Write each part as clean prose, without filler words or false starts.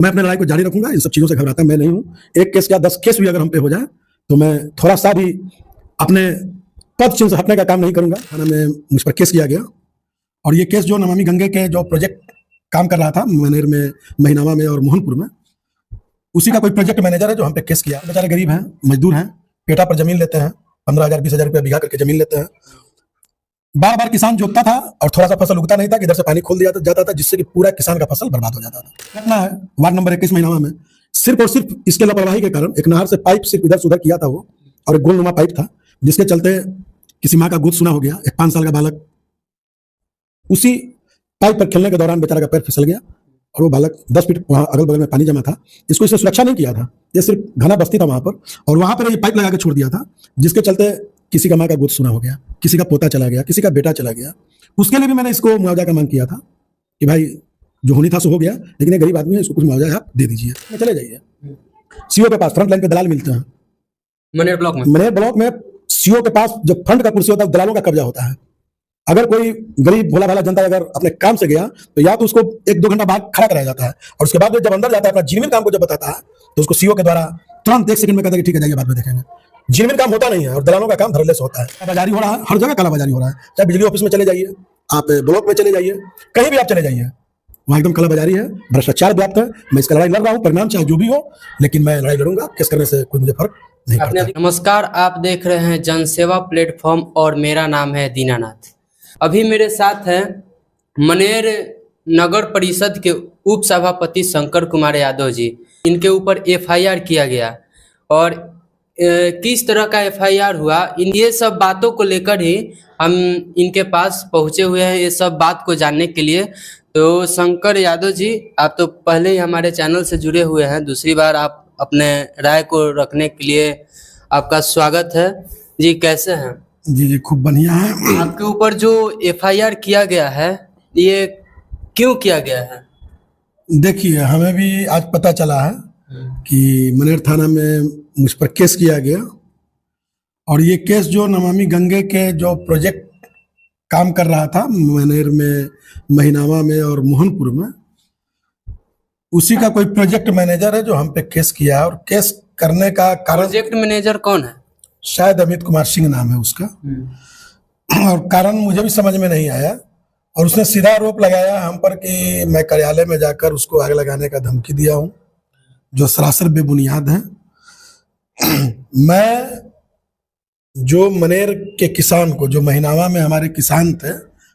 मैं अपनी लड़ाई को जारी रखूंगा। इन सब चीजों से घबराता मैं नहीं हूँ। एक केस क्या 10 केस भी अगर हम पे हो जाए तो मैं थोड़ा सा भी अपने पद चिन्ह से हटने का काम नहीं करूंगा। थाना में मुझ पर केस किया गया और ये केस जो नमामि गंगे के जो प्रोजेक्ट काम कर रहा था मनेर में, महिनावा में और मोहनपुर में, उसी का कोई प्रोजेक्ट मैनेजर है जो हम पे केस किया। बेचारे गरीब हैं, मजदूर हैं, पेटा पर जमीन लेते हैं, 15,000 20,000 रुपया बीघा करके जमीन लेते हैं। बार बार किसान जोतता था और थोड़ा सा फसल उगता नहीं था कि इधर से पानी खोल दिया जाता था, जिससे कि पूरा किसान का फसल बर्बाद हो जाता था। घटना है वार्ड नंबर 21 महिनावा में, सिर्फ और सिर्फ इसके लापरवाही के कारण एक नहर से पाइप सिर्फ इधर से उधर किया था वो, और एक गोलनुमा पाइप था, जिसके चलते किसी माँ का गोद सुना हो गया। एक 5 साल का बालक उसी पाइप पर खेलने के दौरान बेचारा का पैर फिसल गया और वो बालक 10 फीट वहां अगल बगल में पानी जमा था। इसको इसने सुरक्षा नहीं किया था, ये सिर्फ घना बस्ती था वहां पर, और वहां पर ये पाइप लगा के छोड़ दिया था, जिसके चलते किसी का माँ का गोद सुना हो गया, किसी का पोता चला गया, किसी का बेटा चला गया। उसके लिए भी मैंने इसको मुआवजा का मांग किया था कि भाई जो होनी था सो हो गया, लेकिन ये गरीब आदमी है, इसको कुछ मुआवजा आप दे दीजिए। चले जाइए सीओ के पास, फ्रंट लाइन पे दलाल मिलते हैं मनेर ब्लॉक में सीओ के पास जो फ्रंट का कुर्सी होता है दलालों का कब्जा होता है। अगर कोई गरीब भोला भाला जनता अगर अपने काम से गया तो या तो उसको 1-2 घंटा बाद खड़ा कराया जाता है, और उसके बाद जब अंदर जाता है अपना जेन्युइन काम को जब बताता है तो उसको सीओ के द्वारा तुरंत 1 सेकंड में कहता है कि ठीक है जाइए बाद में देखेंगे। जेन्युइन काम होता नहीं है और दलालों का काम धड़ल्ले से होता है। कालाबाजारी हो रहा है, हर जगह कालाबाजारी हो रहा है। चाहे बिजली ऑफिस में चले जाइए, आप ब्लॉक में चले जाइए, कहीं भी आप चले जाइए, वहाँ एकदम कालाबाजारी है, भ्रष्टाचार व्याप्त है। मैं इसका लड़ाई लड़ रहा हूँ, परिणाम चाहे जो भी हो, लेकिन मैं लड़ाई लड़ूंगा। केस करने से कोई मुझे फर्क नहीं पड़ता। नमस्कार, आप देख रहे हैं जनसेवा प्लेटफॉर्म और मेरा नाम है दीनानाथ। अभी मेरे साथ हैं मनेर नगर परिषद के उप सभापति शंकर कुमार यादव जी। इनके ऊपर एफआईआर किया गया और किस तरह का एफआईआर हुआ, इन ये सब बातों को लेकर ही हम इनके पास पहुंचे हुए हैं, ये सब बात को जानने के लिए। तो शंकर यादव जी, आप तो पहले ही हमारे चैनल से जुड़े हुए हैं, दूसरी बार आप अपने राय को रखने के लिए आपका स्वागत है जी। कैसे हैं? जी खूब बढ़िया है। आपके ऊपर जो एफआईआर किया गया है ये क्यों किया गया है? देखिए, हमें भी आज पता चला है कि मनेर थाना में मुझ पर केस किया गया, और ये केस जो नमामि गंगे के जो प्रोजेक्ट काम कर रहा था मनेर में, महिनावा में और मोहनपुर में, उसी का कोई प्रोजेक्ट मैनेजर है जो हम पे केस किया है। और केस करने का कारण, प्रोजेक्ट मैनेजर कौन है? शायद अमित कुमार सिंह नाम है उसका, और कारण मुझे भी समझ में नहीं आया। और उसने सीधा आरोप लगाया हम पर कि मैं कार्यालय में जाकर उसको आग लगाने का धमकी दिया हूं, जो सरासर बेबुनियाद है। मैं जो मनेर के किसान को, जो महिनावा में हमारे किसान थे,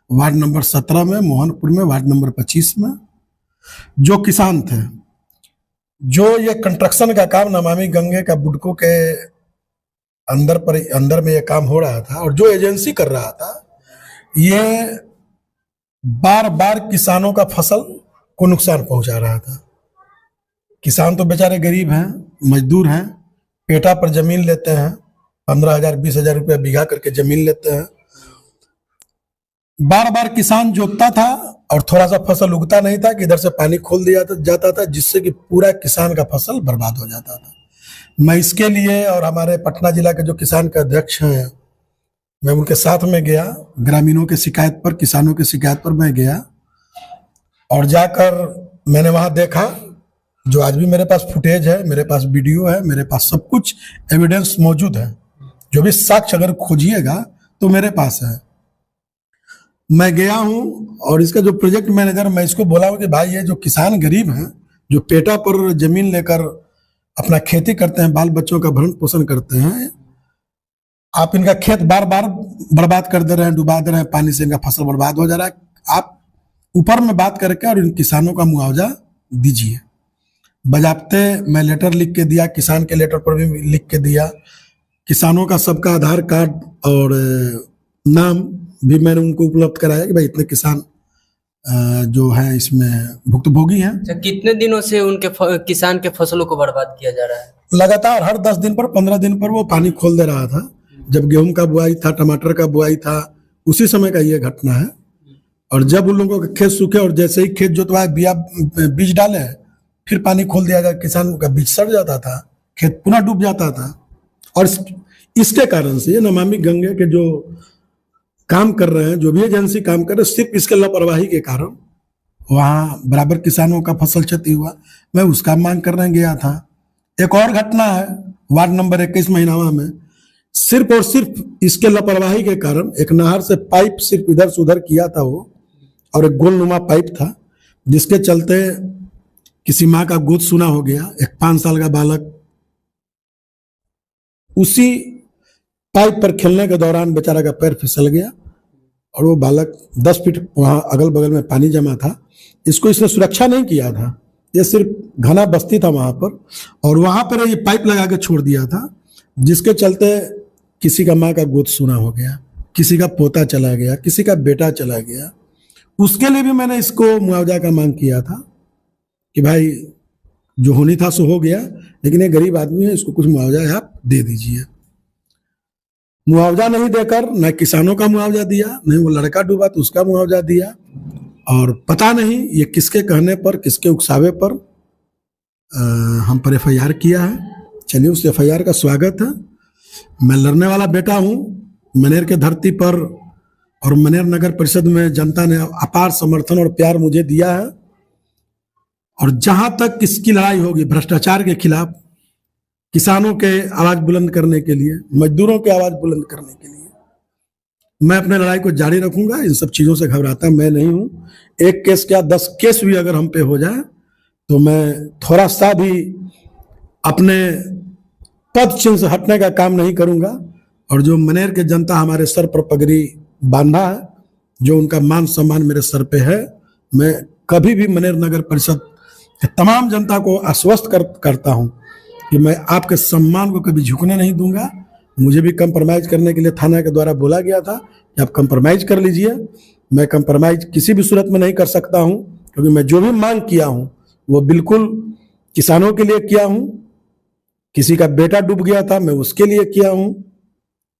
वार्ड नंबर 17 में, मोहनपुर में वार्ड नंबर 25 में, जो किसान थे, जो ये कंस्ट्रक्शन का काम नमामि गंगे का बुडको के अंदर में ये काम हो रहा था, और जो एजेंसी कर रहा था, ये बार बार किसानों का फसल को नुकसान पहुंचा रहा था। किसान तो बेचारे गरीब हैं, मजदूर हैं, पेटा पर जमीन लेते हैं, 15,000 20,000 रुपया बीघा करके जमीन लेते हैं। बार बार किसान जोतता था और थोड़ा सा फसल उगता नहीं था कि इधर से पानी खोल दिया जाता था, जिससे कि पूरा किसान का फसल बर्बाद हो जाता था। मैं इसके लिए, और हमारे पटना जिला के जो किसान के अध्यक्ष हैं, मैं उनके साथ में गया। ग्रामीणों के शिकायत पर, किसानों की शिकायत पर मैं गया, और जाकर मैंने वहां देखा, जो आज भी मेरे पास फुटेज है, मेरे पास वीडियो है, मेरे पास सब कुछ एविडेंस मौजूद है। जो भी साक्ष्य अगर खोजिएगा तो मेरे पास है। मैं गया हूं, और इसका जो प्रोजेक्ट मैनेजर, मैं इसको बोला हूं कि भाई ये जो किसान गरीब हैं, जो पेटा पर जमीन लेकर अपना खेती करते हैं, बाल बच्चों का भरण पोषण करते हैं, आप इनका खेत बार बार बर्बाद कर दे रहे हैं, डुबा दे रहे हैं, पानी से इनका फसल बर्बाद हो जा रहा है। आप ऊपर में बात करके और इन किसानों का मुआवजा दीजिए। बजाते मैं लेटर लिख के दिया, किसान के लेटर पर भी लिख के दिया, किसानों का सबका आधार कार्ड और नाम भी मैंने उनको उपलब्ध कराया कि भाई इतने किसान जो है इसमें भुक्तभोगी हैं। कितने दिनों से उनके किसान के फसलों को बर्बाद किया जा रहा है? लगातार हर 10 दिन पर, 15 दिन पर वो पानी खोल दे रहा था। जब गेहूं का बुआई था, टमाटर का बुआई था, उसी समय का ये घटना है। और जब उन लोगों के खेत सूखे और जैसे ही खेत जोतवाए, बीज डाले, फिर पानी खोल दिया गया, किसान का बीज सड़ जाता था, खेत पुनः डूब जाता था। और इसके कारण से ये नमामि गंगे के जो काम कर रहे हैं, जो भी एजेंसी काम कर रहे हैं, सिर्फ इसके लापरवाही के कारण वहाँ बराबर किसानों का फसल क्षति हुआ, मैं उसका मांग करने गया था। एक और घटना है वार्ड नंबर 21 महीनावा में, सिर्फ और सिर्फ इसके लापरवाही के कारण एक नहर से पाइप सिर्फ इधर से उधर किया था वो, और एक गोलनुमा पाइप था, जिसके चलते किसी माँ का गोद सूना हो गया। एक 5 साल का बालक उसी पाइप पर खेलने के दौरान बेचारा का पैर फिसल गया और वो बालक 10 फीट वहाँ अगल बगल में पानी जमा था। इसको इसने सुरक्षा नहीं किया था, ये सिर्फ घना बस्ती था वहाँ पर, और वहाँ पर ये पाइप लगा के छोड़ दिया था, जिसके चलते किसी का माँ का गोद सूना हो गया, किसी का पोता चला गया, किसी का बेटा चला गया। उसके लिए भी मैंने इसको मुआवजा का मांग किया था कि भाई जो होनी था सो हो गया, लेकिन ये गरीब आदमी है, इसको कुछ मुआवजा आप दे दीजिए। मुआवजा नहीं देकर न किसानों का मुआवजा दिया, नहीं वो लड़का डूबा तो उसका मुआवजा दिया, और पता नहीं ये किसके कहने पर, किसके उकसावे पर हम पर FIR किया है। चलिए उस FIR का स्वागत है। मैं लड़ने वाला बेटा हूँ मनेर के धरती पर, और मनेर नगर परिषद में जनता ने अपार समर्थन और प्यार मुझे दिया है। और जहां तक इसकी लड़ाई होगी भ्रष्टाचार के खिलाफ, किसानों के आवाज बुलंद करने के लिए, मजदूरों के आवाज बुलंद करने के लिए, मैं अपने लड़ाई को जारी रखूंगा। इन सब चीजों से घबराता मैं नहीं हूं। एक केस क्या 10 केस भी अगर हम पे हो जाए तो मैं थोड़ा सा भी अपने पद चिन्ह से हटने का काम नहीं करूंगा। और जो मनेर के जनता हमारे सर पर पगड़ी बांधा है, जो उनका मान सम्मान मेरे सर पे है, मैं कभी भी मनेर नगर परिषद के तमाम जनता को आश्वस्त करता हूं कि मैं आपके सम्मान को कभी झुकने नहीं दूंगा। मुझे भी कंप्रोमाइज करने के लिए थाना के द्वारा बोला गया था कि आप कंप्रोमाइज कर लीजिए। मैं कंप्रोमाइज किसी भी सूरत में नहीं कर सकता हूं, क्योंकि मैं जो भी मांग किया हूं वो बिल्कुल किसानों के लिए किया हूं। किसी का बेटा डूब गया था, मैं उसके लिए किया हूं।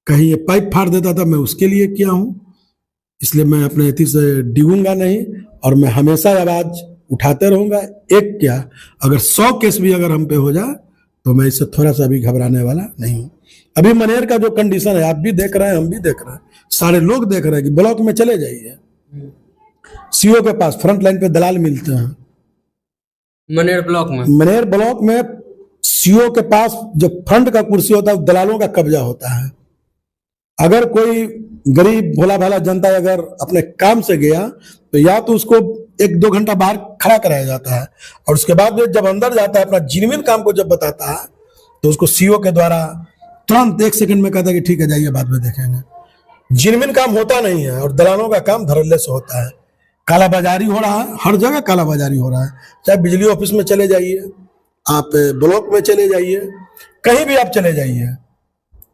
कहीं ये पाइप फाड़ देता था, मैं उसके लिए किया हूं। इसलिए मैं अपने एथी से डिगूंगा नहीं, और मैं हमेशा आवाज उठाते रहूंगा। एक क्या अगर 100 केस भी अगर हम पे हो जाए तो मैं इससे थोड़ा सा भी घबराने वाला नहीं हूं। अभी मनेर का जो कंडीशन है आप भी देख रहे हैं, हम भी देख रहे हैं, सारे लोग देख रहे हैं कि ब्लॉक में चले जाइए, CO के पास फ्रंट लाइन पे दलाल मिलते हैं। मनेर ब्लॉक में CO के पास जो फ्रंट का कुर्सी होता है दलालों का कब्जा होता है। अगर कोई गरीब भोला भाला जनता अगर अपने काम से गया तो या तो उसको 1-2 घंटा बाहर खड़ा कराया जाता है, और उसके बाद जब अंदर जाता है अपना जेन्युइन काम को जब बताता है तो उसको CO के द्वारा तुरंत 1 सेकंड में कहता है कि ठीक है जाइए बाद में देखेंगे। जेन्युइन काम होता नहीं है, और दलालों का काम धड़ल्ले से होता है। कालाबाजारी हो रहा है, हर जगह कालाबाजारी हो रहा है। चाहे बिजली ऑफिस में चले जाइए, आप ब्लॉक में चले जाइए, कहीं भी आप चले जाइए,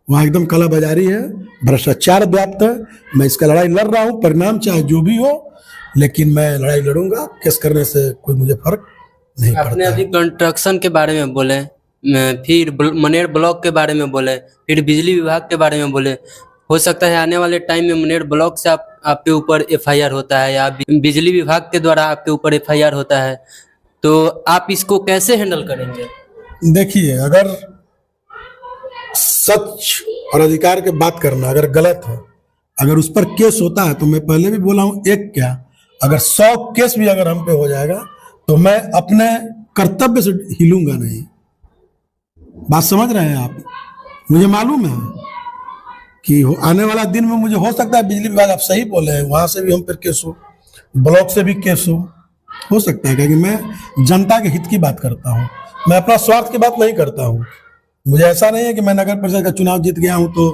वहाँ एकदम कालाबाजारी है, भ्रष्टाचार व्याप्त है। मैं इसका लड़ाई लड़ रहा हूँ, परिणाम चाहे जो भी हो, लेकिन मैं लड़ाई लड़ूंगा। केस करने से कोई मुझे फर्क नहीं पड़ता। आपने अभी कंस्ट्रक्शन के बारे में बोले, फिर मनेर ब्लॉक के बारे में बोले, फिर बिजली विभाग के बारे में बोले। हो सकता है आने वाले टाइम में मनेर ब्लॉक से आपके ऊपर FIR होता है, या बिजली विभाग के द्वारा आपके ऊपर FIR होता है, तो आप इसको कैसे हैंडल करेंगे? देखिए, अगर सच और अधिकार की बात करना अगर गलत है, अगर उस पर केस होता है, तो मैं पहले भी बोला हूं, एक क्या अगर 100 केस भी अगर हम पे हो जाएगा तो मैं अपने कर्तव्य से हिलूंगा नहीं। बात समझ रहे हैं आप? मुझे मालूम है कि आने वाला दिन में मुझे हो सकता है बिजली विभाग, आप सही बोले हैं, वहां से भी हम पर केस ब्लॉक से भी केस हो सकता है, क्योंकि मैं जनता के हित की बात करता हूँ, मैं अपना स्वार्थ की बात नहीं करता हूँ। मुझे ऐसा नहीं है कि मैं नगर परिषद का चुनाव जीत गया हूँ तो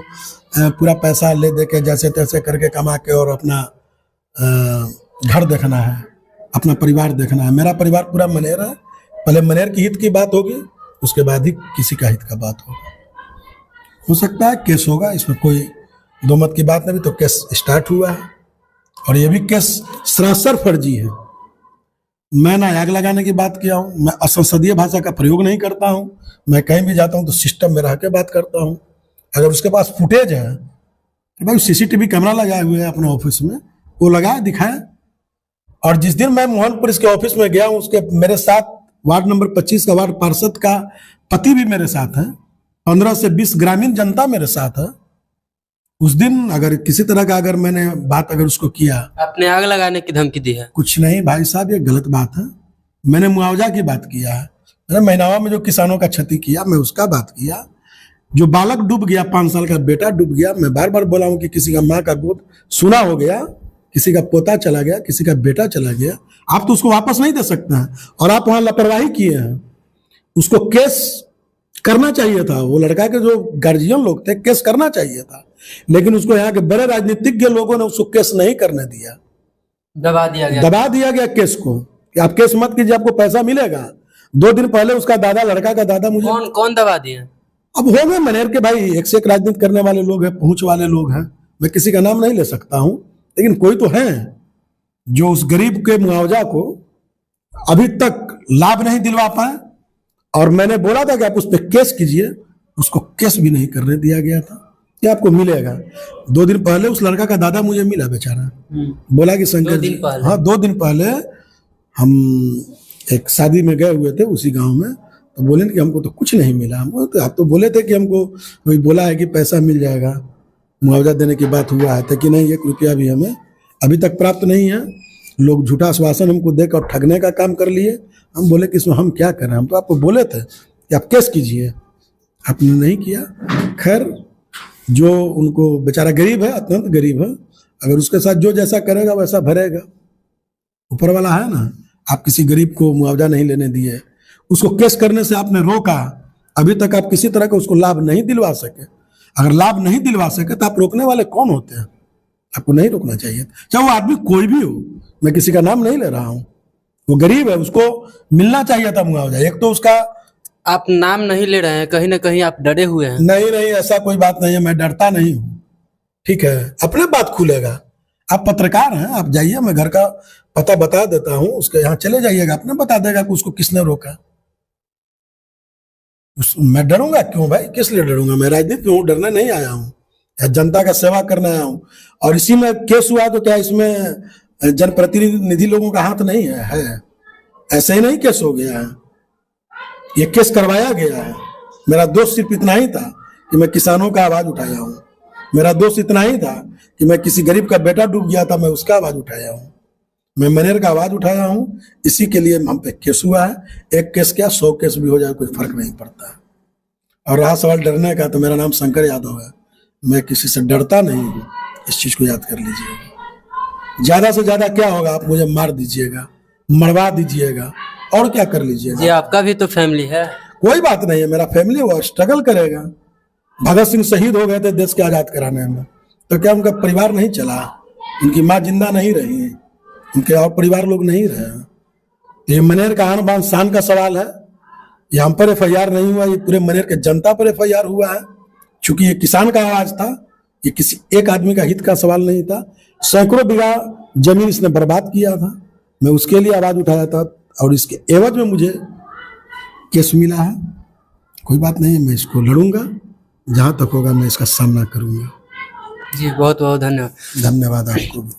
पूरा पैसा ले दे के जैसे तैसे करके कमा के और अपना घर देखना है, अपना परिवार देखना है। मेरा परिवार पूरा मनेर है, पहले मनेर की हित की बात होगी, उसके बाद ही किसी का हित का बात होगा। हो सकता है केस होगा, इसमें कोई दो मत की बात नहीं, तो केस स्टार्ट हुआ है और ये भी केस सरासर फर्जी है। मैं ना आग लगाने की बात किया हूँ, मैं असंसदीय भाषा का प्रयोग नहीं करता हूँ, मैं कहीं भी जाता हूँ तो सिस्टम में रह के बात करता हूँ। अगर उसके पास फुटेज है तो भाई CCTV कैमरा लगाए हुए हैं अपने ऑफिस में, वो लगाए दिखाए। और जिस दिन मैं मोहनपुर इसके ऑफिस में गया हूँ, उसके मेरे साथ वार्ड नंबर 25 का वार्ड पार्षद का पति भी मेरे साथ है, 15 से 20 ग्रामीण जनता मेरे साथ है। उस दिन अगर किसी तरह का अगर मैंने बात अगर उसको किया, आपने आग लगाने की धमकी दी है? कुछ नहीं भाई साहब, ये गलत बात है। मैंने मुआवजा की बात किया है, मैंने महिनावा में जो किसानों का क्षति किया मैं उसका बात किया। जो बालक डूब गया, 5 साल का बेटा डूब गया, मैं बार बार बोला हूं कि किसी का माँ का गोद सुना हो गया, किसी का पोता चला गया, किसी का बेटा चला गया, आप तो उसको वापस नहीं दे सकते हैं। और आप वहां लापरवाही किए हैं। उसको केस करना चाहिए था, वो लड़का के जो गार्जियन लोग थे केस करना चाहिए था, लेकिन उसको यहाँ के बड़े राजनीतिज्ञ लोगों ने उसको केस नहीं करने दिया, दबा दिया गया केस को कि आप केस मत कीजिए, आपको पैसा मिलेगा। 2 दिन पहले उसका दादा, लड़का का दादा मुझे, कौन दबा दिया? अब हो गए मनेर के भाई, एक से एक राजनीति करने वाले लोग हैं, पहुंच वाले लोग हैं, मैं किसी का नाम नहीं ले सकता हूं, लेकिन कोई तो है जो उस गरीब के मुआवजा को अभी तक लाभ नहीं दिलवा पाए। और मैंने बोला था कि आप उस पर केस कीजिए, उसको केस भी नहीं करने दिया गया था कि आपको मिलेगा। 2 दिन पहले उस लड़का का दादा मुझे मिला बेचारा, बोला कि शंकर जी, हाँ 2 दिन पहले हम एक शादी में गए हुए थे उसी गांव में, तो बोले कि हमको तो कुछ नहीं मिला। हमको तो आप तो बोले थे कि हमको कोई बोला है कि पैसा मिल जाएगा, मुआवजा देने की बात हुआ है, कि नहीं 1 रुपया भी हमें अभी तक प्राप्त नहीं है। लोग झूठा आश्वासन हमको देकर ठगने का काम कर लिए। हम बोले कि इसमें हम क्या करें, हम तो आपको बोले थे कि आप केस कीजिए, आपने नहीं किया। खैर, जो उनको बेचारा गरीब है, अत्यंत गरीब है, अगर उसके साथ जो जैसा करेगा वैसा भरेगा, ऊपर वाला है ना। आप किसी गरीब को मुआवजा नहीं लेने दिए, उसको केस करने से आपने रोका, अभी तक आप किसी तरह का उसको लाभ नहीं दिलवा सके। अगर लाभ नहीं दिलवा सके तो आप रोकने वाले कौन होते हैं? आपको नहीं रोकना चाहिए, चाहे वो आदमी कोई भी हो, मैं किसी का नाम नहीं ले रहा हूं। वो गरीब है, उसको मिलना चाहिए था मुआवजा। एक तो उसका, आप नाम नहीं ले रहे हैं, कहीं ना कहीं आप डरे हुए हैं। नहीं, ऐसा कोई बात नहीं है, मैं डरता नहीं हूँ, ठीक है, अपने बात खुलेगा। आप पत्रकार हैं, आप जाइए, मैं घर का पता बता देता हूँ, उसके यहाँ चले जाइएगा, अपने बता देगा कि उसको किसने रोका। मैं डरूंगा क्यों भाई, किस लिए डरूंगा? मैं राजनीति में डरने नहीं आया हूँ, जनता का सेवा करने आया हूँ। और इसी में केस हुआ तो क्या इसमें जनप्रतिनिधि लोगों का हाथ नहीं है? ऐसे ही नहीं केस हो गया है, ये केस करवाया गया है। मेरा दोष सिर्फ इतना ही था कि मैं किसानों का आवाज उठाया हूँ, मेरा दोष इतना ही था कि मैं किसी गरीब का बेटा डूब गया था, मैं उसका आवाज उठाया हूँ, मैं मनेर का आवाज उठाया हूँ। इसी के लिए हम पे केस हुआ है। एक केस क्या 100 केस भी हो जाए कोई फर्क नहीं पड़ता। और रहा सवाल डरने का, तो मेरा नाम शंकर यादव है, मैं किसी से डरता नहीं हूँ, इस चीज को याद कर लीजिएगा। ज्यादा से ज्यादा क्या होगा, आप मुझे मार दीजिएगा, मरवा दीजिएगा, और क्या कर लीजिएगा। जी, आपका भी तो फैमिली है। कोई बात नहीं है, मेरा फैमिली वो स्ट्रगल करेगा। भगत सिंह शहीद हो गए थे देश के आजाद कराने में, तो क्या उनका परिवार नहीं चला? उनकी माँ जिंदा नहीं रही, उनके और परिवार लोग नहीं रहे। ये मनेर का आन बान शान का सवाल है। ये हम पर FIR नहीं हुआ, ये पूरे मनेर के जनता पर FIR हुआ है। चूंकि ये किसान का आवाज था, ये किसी एक आदमी का हित का सवाल नहीं था। सैकड़ों बीघा जमीन इसने बर्बाद किया था, मैं उसके लिए आवाज उठाया था, और इसके एवज में मुझे केस मिला है। कोई बात नहीं है, मैं इसको लड़ूंगा, जहां तक होगा मैं इसका सामना करूंगा। जी, बहुत बहुत धन्यवाद। धन्यवाद आपको भी।